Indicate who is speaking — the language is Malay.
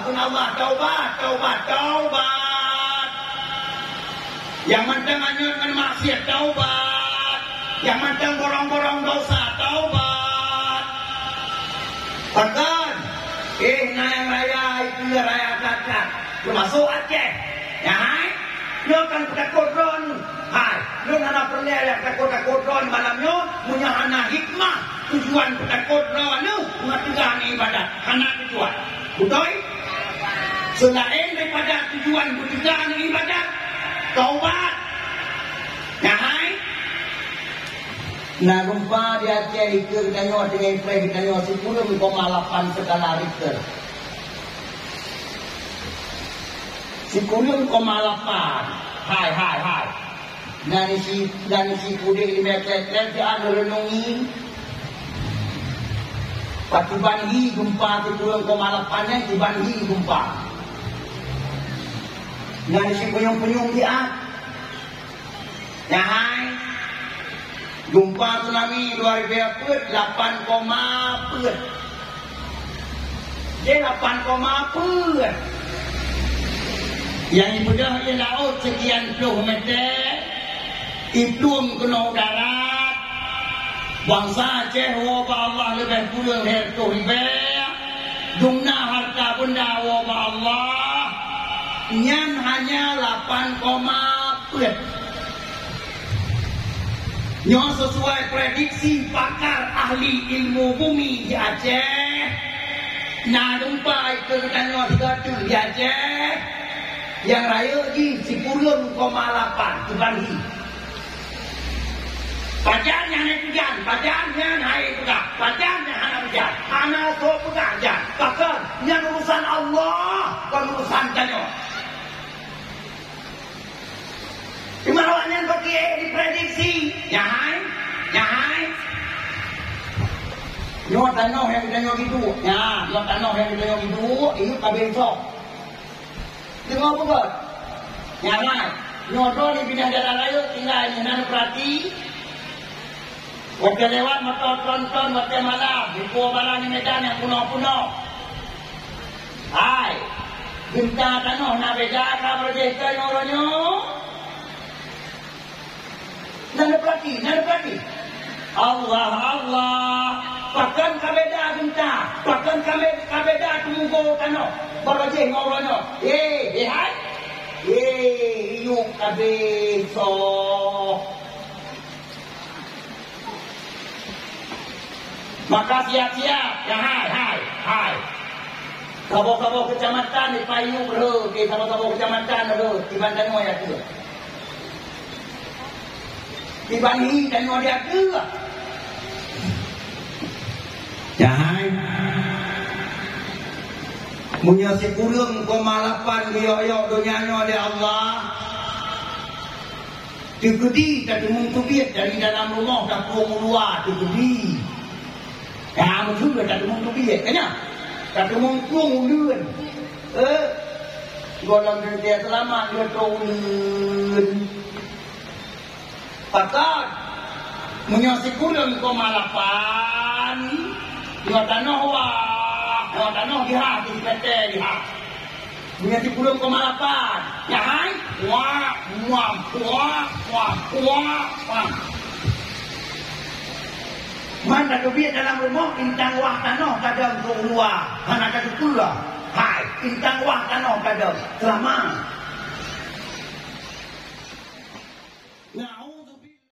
Speaker 1: dengan Allah, taubat. Yang mentang dengan maksiat, taubat. Yang mentang borong-borong dosa, taubat. Bahkan, yang raya itu raya kakak, termasuk Aceh. Ya, dia kan takutron. Hai, dia nak perleh takut-takutron malamnya, punya anak hikmah. Tujuan takutron tu, mengaturkan ibadat. Anak tujuan. Betul? Selain daripada tujuan mengaturkan ibadat, taubat. Ya, hai. Nah, rumpa di Aceh itu kita nyawa dengan play kita nyawa 10,8 skala Richter. 10,8. Hai. Dan si kudik di Meklet dia ada renungi. Patibanhi gempa 10,8 nya tibanhi gempa. Dan si penyung-penyung dia. Ya hai. Gempa tsunami luar biasa 8,4. Dia 8,4. Yang ibu dah di laut sekian puluh meter, itu kena darat. Bangsa Aceh wabah Allah lebih kurang hertuh lebih. Dumna harta benda wabah Allah. Nyan hanya 8,4. Nyo sesuai prediksi pakar ahli ilmu bumi di Aceh. Nah lupa itu kita nyo di Aceh. Yang raya di 10,8 dibagi. Pajannya naik hujan, pajannya naik pegang, pajannya anak hujan, anak so pegang hujan. Bahkan yang urusan Allah, bukan urusan kanyo. Di mana yang pakai diprediksi? Nyahai. Nyok tanah yang kita nyok itu, nyok tanah yang kita nyok itu, itu kabel sok. Tengok apa kau? Nyamai. Nyodor di bidang jalan raya tinggal nyanan perhati. Waktu lewat motor tonton waktu malam di Pulau Balang di Medan yang puno-puno. Hai. Bintang tanah nak beda kabar desa nyoronyo. Nana perhati. Allah. Bahkan kabeda bintang. Bahkan kabeda tunggu tanah. Baru je ngoronyo. Hai. Yuk kabeso. Maka siap-siap. Ya hai. Kabo-kabo kecamatan di Payung bro. Di kabo-kabo kecamatan bro. Di Banten ya tu. Di Bani dan dia tu. Ya hai. Punya 10,8 dia dunianya oleh Allah. Digedi tak dimungkubit dari dalam rumah tak pulang luar digedi. Ya betul tak dimungkubit kena. Tak dimungkung ulun. Golong dia selamat dia ulun. Pakat punya 10,8 dia tanah wah. Kalau tanah lihat di PT lihat. Punya 10,8. Ya hai. Wah. Mana duit dalam rumah intang wah tanah kadang untuk luar. Mana kadang pula. Hai, intang wah tanah kadang. Selama